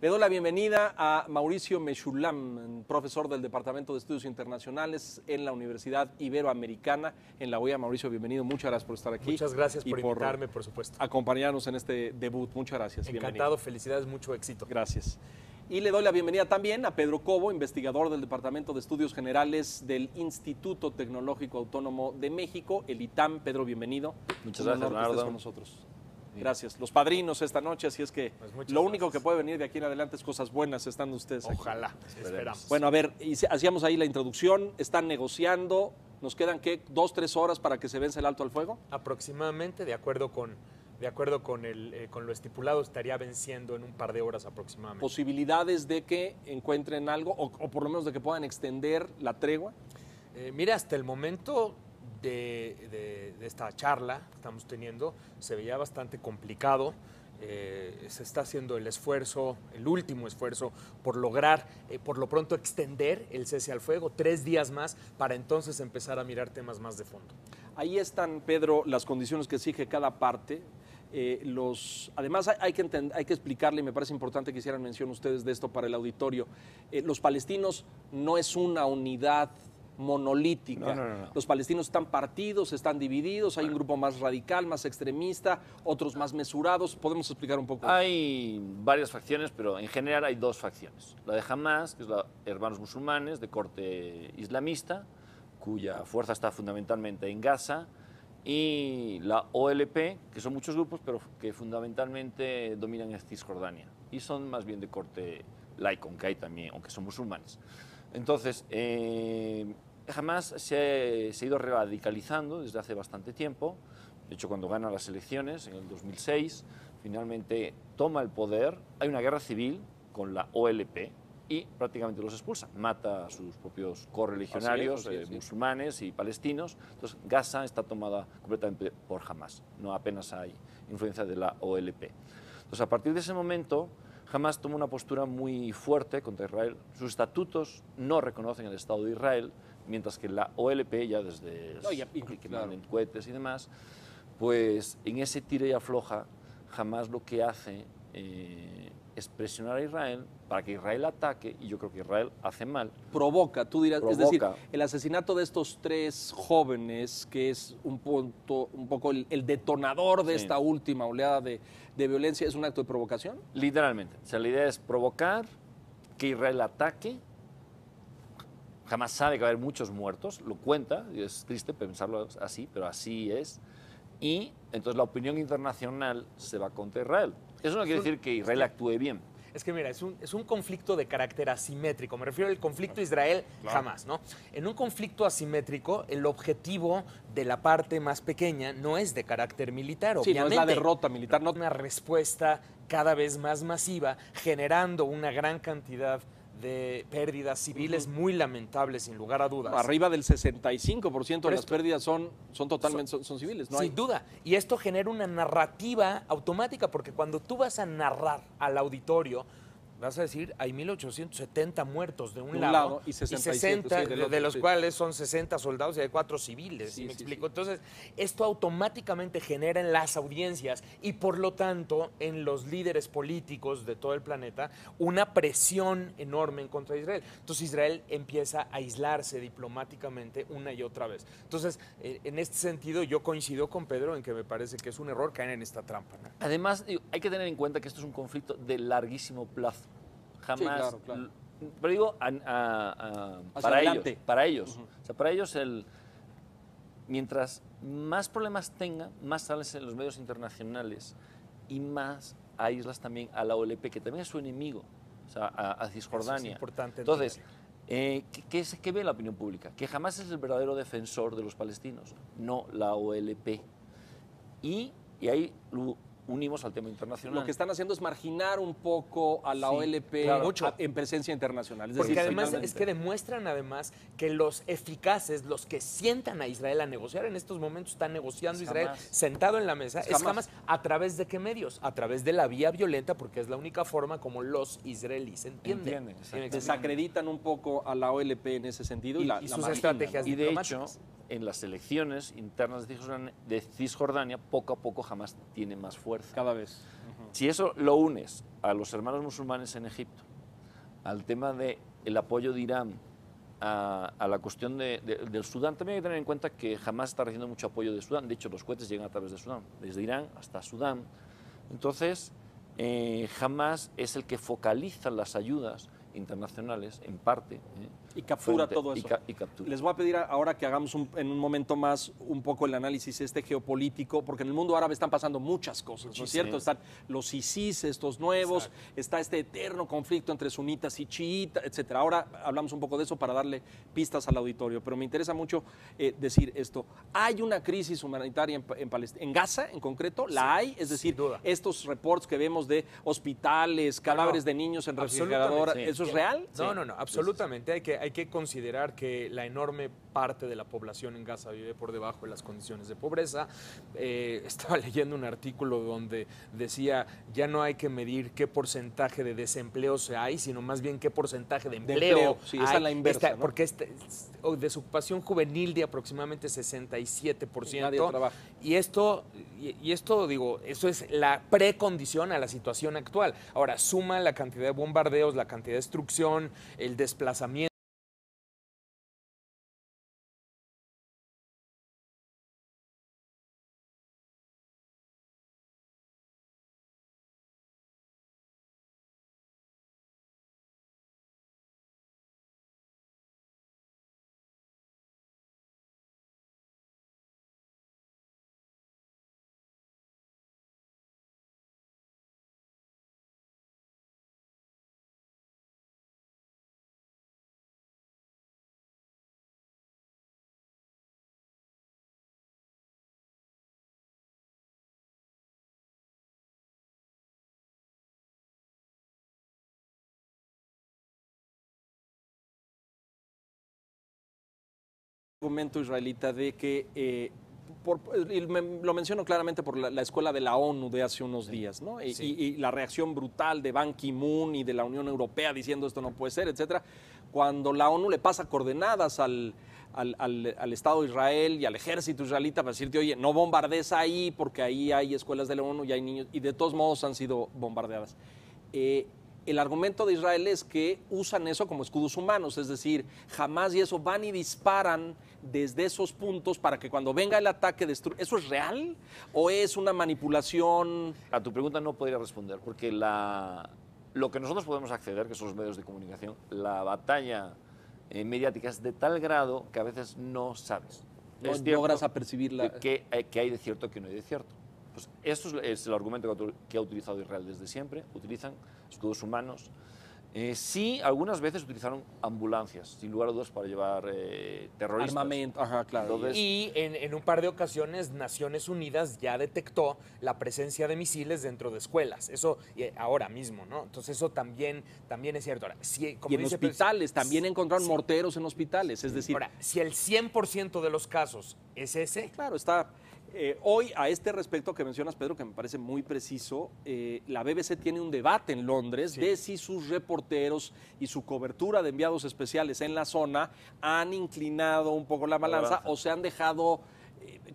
Le doy la bienvenida a Mauricio Meshulam, profesor del Departamento de Estudios Internacionales en la Universidad Iberoamericana en la OEA. Mauricio, bienvenido. Muchas gracias por estar aquí. Muchas gracias por invitarme, por supuesto. Acompañarnos en este debut. Muchas gracias. Encantado, bienvenido. felicidades, mucho éxito. Gracias. Y le doy la bienvenida también a Pedro Cobo, investigador del Departamento de Estudios Generales del Instituto Tecnológico Autónomo de México, el ITAM. Pedro, bienvenido. Muchas gracias, Leonardo. Con nosotros. Gracias. Los padrinos esta noche, así es que pues lo único que puede venir de aquí en adelante es cosas buenas estando ustedes aquí. Ojalá, esperamos. Bueno, a ver, hacíamos ahí la introducción, están negociando, nos quedan, ¿qué? 2-3 horas para que se vence el alto al fuego. Aproximadamente, de acuerdo con lo estipulado, estaría venciendo en un par de horas aproximadamente. ¿Posibilidades de que encuentren algo o por lo menos de que puedan extender la tregua? Mira, hasta el momento de esta charla que estamos teniendo, se veía bastante complicado. Se está haciendo el esfuerzo, el último esfuerzo, por lograr, por lo pronto, extender el cese al fuego 3 días más para entonces empezar a mirar temas más de fondo. Ahí están, Pedro, las condiciones que exige cada parte. Además, hay que explicarle, y me parece importante que hicieran mención ustedes de esto para el auditorio. Los palestinos no es una unidad monolítica. No. Los palestinos están partidos, están divididos, hay un grupo más radical, más extremista, otros más mesurados. ¿Podemos explicar un poco? Hay varias facciones, pero en general hay 2 facciones. La de Hamas, que es la hermanos musulmanes de corte islamista, cuya fuerza está fundamentalmente en Gaza, y la OLP, que son muchos grupos, pero que fundamentalmente dominan en Cisjordania, y son más bien de corte laico, aunque hay también, aunque son musulmanes. Entonces, Hamas se ha ido radicalizando desde hace bastante tiempo. De hecho, cuando gana las elecciones, en el 2006, finalmente toma el poder. Hay una guerra civil con la OLP y prácticamente los expulsa. Mata a sus propios correligionarios, musulmanes y palestinos. Entonces, Gaza está tomada completamente por Hamas. No apenas hay influencia de la OLP. Entonces, a partir de ese momento, Hamas toma una postura muy fuerte contra Israel. Sus estatutos no reconocen el Estado de Israel, mientras que la OLP, ya desde que mandan cohetes y demás, pues en ese tira y afloja, Hamas lo que hace es presionar a Israel para que Israel ataque, y yo creo que Israel hace mal. Provoca, tú dirás, Provoca. es decir, el asesinato de estos 3 jóvenes, que es un poco el detonador de esta última oleada de violencia, ¿es un acto de provocación? Literalmente. O sea, la idea es provocar que Israel ataque. Jamás sabe que va a haber muchos muertos, lo cuenta, y es triste pensarlo así, pero así es. Y entonces la opinión internacional se va contra Israel. Eso no quiere decir que Israel actúe bien. Es que mira, es un conflicto de carácter asimétrico. Me refiero al conflicto Israel-Hamas, ¿no? En un conflicto asimétrico, el objetivo de la parte más pequeña no es de carácter militar, obviamente. Sí, no es la derrota militar. No. Una respuesta cada vez más masiva, generando una gran cantidad de pérdidas civiles muy lamentables, sin lugar a dudas. Arriba del 65% de las pérdidas son civiles. Sin duda. Y esto genera una narrativa automática, porque cuando tú vas a narrar al auditorio, vas a decir, hay 1,870 muertos de un lado y 60 de los cuales son 60 soldados y hay 4 civiles. ¿Sí me explico? Entonces, esto automáticamente genera en las audiencias y por lo tanto en los líderes políticos de todo el planeta una presión enorme en contra de Israel. Entonces, Israel empieza a aislarse diplomáticamente una y otra vez. Entonces, en este sentido, yo coincido con Pedro en que me parece que es un error caer en esta trampa, ¿no? Además, hay que tener en cuenta que esto es un conflicto de larguísimo plazo. Jamás, claro. Pero digo, para ellos. O sea, para ellos, mientras más problemas tengan, más sales en los medios internacionales y más aíslas también a la OLP, que también es su enemigo, o sea, a Cisjordania. Es importante. Entonces, ¿qué ve la opinión pública? Que jamás es el verdadero defensor de los palestinos, no la OLP. Y ahí unimos al tema internacional. Lo que están haciendo es marginar un poco a la OLP en presencia internacional. Es Porque decir, además es que demuestran además que los eficaces, los que sientan a Israel a negociar, en estos momentos está negociando Israel sentado en la mesa, es Hamas. ¿A través de qué medios? A través de la vía violenta, porque es la única forma como los israelíes entienden. Desacreditan un poco a la OLP en ese sentido y sus estrategias diplomáticas. Y de hecho, en las elecciones internas de Cisjordania, poco a poco Hamas tiene más fuerza. Cada vez. Si eso lo unes a los hermanos musulmanes en Egipto, al tema del apoyo de Irán a la cuestión del Sudán, también hay que tener en cuenta que jamás está recibiendo mucho apoyo de Sudán. De hecho, los cohetes llegan a través de Sudán, desde Irán hasta Sudán. Entonces, Hamas es el que focaliza las ayudas internacionales, en parte. Y captura todo eso. Y captura. Les voy a pedir ahora que hagamos en un momento más un poco el análisis geopolítico, porque en el mundo árabe están pasando muchas cosas, ¿no es cierto? Están los ISIS, estos nuevos, exacto, está este eterno conflicto entre sunitas y chiitas, etcétera. Ahora hablamos un poco de eso para darle pistas al auditorio, pero me interesa mucho decir esto. ¿Hay una crisis humanitaria en Gaza en concreto? ¿La hay? Es decir, estos reportes que vemos de hospitales, cadáveres de niños en refrigeradora, ¿eso es real? No, absolutamente. Hay que considerar que la enorme parte de la población en Gaza vive por debajo de las condiciones de pobreza. Estaba leyendo un artículo donde decía, ya no hay que medir qué porcentaje de desempleo hay, sino más bien qué porcentaje de empleo. Sí, esa es la inversa, ¿no? Porque desocupación juvenil de aproximadamente 67%. Nadie trabaja. Y esto, digo, eso es la precondición a la situación actual. Ahora, suma la cantidad de bombardeos, la cantidad de destrucción, el desplazamiento. Argumento israelita de que, lo menciono claramente por la escuela de la ONU de hace unos días, ¿no? Y la reacción brutal de Ban Ki-moon y de la Unión Europea diciendo esto no puede ser, etcétera, cuando la ONU le pasa coordenadas al Estado de Israel y al ejército israelita para decirte, oye, no bombardees ahí porque ahí hay escuelas de la ONU y hay niños, y de todos modos han sido bombardeadas. El argumento de Israel es que usan eso como escudos humanos, es decir, Hamas y eso van y disparan desde esos puntos para que cuando venga el ataque destruya. ¿Eso es real o es una manipulación? A tu pregunta no podría responder, porque lo que nosotros podemos acceder, que son los medios de comunicación, la batalla mediática es de tal grado que a veces no sabes. No logras apercibirla. Que hay de cierto y que no hay de cierto. Pues esto es el argumento que ha utilizado Israel desde siempre. Utilizan escudos humanos. Sí, algunas veces utilizaron ambulancias, sin lugar a dudas, para llevar terroristas. Armamento, ajá, claro. Entonces, y en un par de ocasiones Naciones Unidas ya detectó la presencia de misiles dentro de escuelas. Eso ahora mismo, ¿no? Entonces eso también es cierto. Ahora, como y en hospitales, también encontraron morteros en hospitales, es decir... Ahora, si el 100% de los casos es ese... Claro, está... hoy, a este respecto que mencionas, Pedro, que me parece muy preciso, la BBC tiene un debate en Londres de si sus reporteros y su cobertura de enviados especiales en la zona han inclinado un poco la balanza o se han dejado...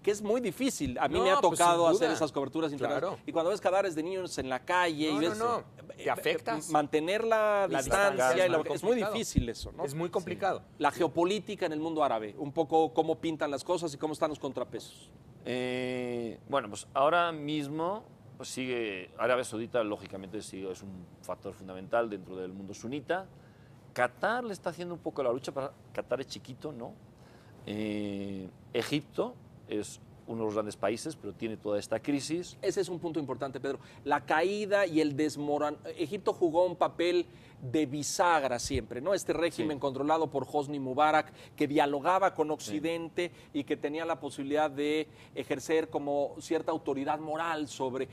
que es muy difícil. A mí me ha tocado hacer esas coberturas internacionales. Claro. Y cuando ves cadáveres de niños en la calle y ves... Te afectas. Mantener la distancia. Es muy difícil eso, ¿no? Es muy complicado. Sí. La geopolítica en el mundo árabe, un poco cómo pintan las cosas y cómo están los contrapesos. Bueno, pues ahora mismo pues sigue, Arabia Saudita lógicamente es un factor fundamental dentro del mundo sunita. Qatar le está haciendo un poco la lucha, Qatar es chiquito, ¿no? Egipto es uno de los grandes países, pero tiene toda esta crisis. Ese es un punto importante, Pedro. La caída y el desmoronamiento. Egipto jugó un papel de bisagra siempre, ¿no? Este régimen controlado por Hosni Mubarak, que dialogaba con Occidente y que tenía la posibilidad de ejercer como cierta autoridad moral sobre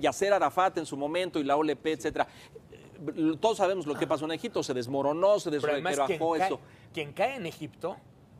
Yasser Arafat en su momento y la OLP, etcétera. Todos sabemos lo que pasó en Egipto, se desmoronó, se desrelajó eso. Quien cae en Egipto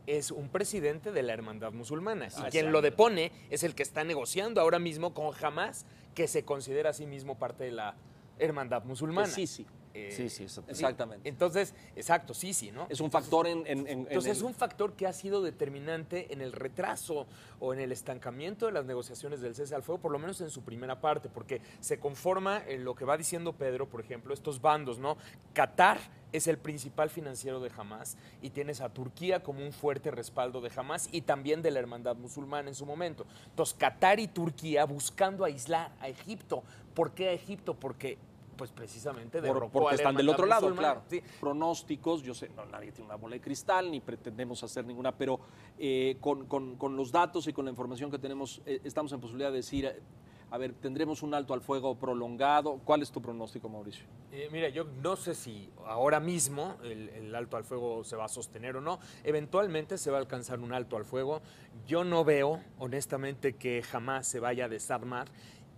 es un presidente de la hermandad musulmana. Y quien lo depone es el que está negociando ahora mismo con Hamas, que se considera a sí mismo parte de la hermandad musulmana. Sí. Sí, exactamente. Exactamente. Entonces, exacto, sí, ¿no? Es un factor Entonces es un factor que ha sido determinante en el retraso o en el estancamiento de las negociaciones del cese al fuego, por lo menos en su primera parte, porque se conforma en lo que va diciendo Pedro, por ejemplo, estos bandos, ¿no? Qatar es el principal financiero de Hamás y tienes a Turquía como un fuerte respaldo de Hamás y también de la hermandad musulmana en su momento. Entonces, Qatar y Turquía buscando aislar a Egipto. ¿Por qué a Egipto? Porque pues precisamente porque están del otro lado, musulmana. claro. Sí. Pronósticos, yo sé, no, nadie tiene una bola de cristal, ni pretendemos hacer ninguna, pero con los datos y con la información que tenemos, estamos en posibilidad de decir, a ver, ¿tendremos un alto al fuego prolongado? ¿Cuál es tu pronóstico, Mauricio? Mira, yo no sé si ahora mismo el alto al fuego se va a sostener o no. Eventualmente se va a alcanzar un alto al fuego. Yo no veo, honestamente, que jamás se vaya a desarmar.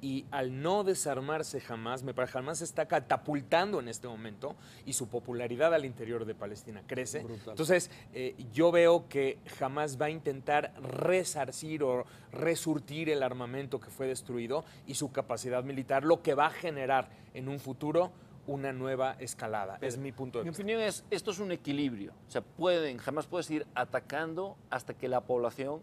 Y al no desarmarse jamás, Hamás se está catapultando en este momento y su popularidad al interior de Palestina crece. Brutal. Entonces, yo veo que Hamás va a intentar resarcir o resurtir el armamento que fue destruido y su capacidad militar, lo que va a generar en un futuro una nueva escalada. Es mi punto de Mi vista. opinión es, esto es un equilibrio. O sea, jamás puedes ir atacando hasta que la población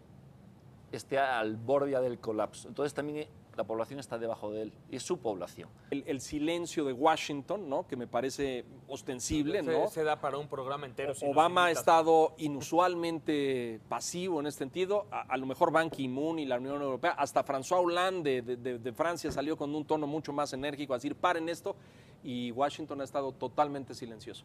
esté al borde del colapso. Entonces también la población está debajo de él y es su población. El silencio de Washington, ¿no? Que me parece ostensible, ¿no? Se da para un programa entero. si nos Obama ha invitas. estado inusualmente pasivo en este sentido. A lo mejor Ban Ki-moon y la Unión Europea, hasta François Hollande de Francia salió con un tono mucho más enérgico a decir, paren esto, y Washington ha estado totalmente silencioso.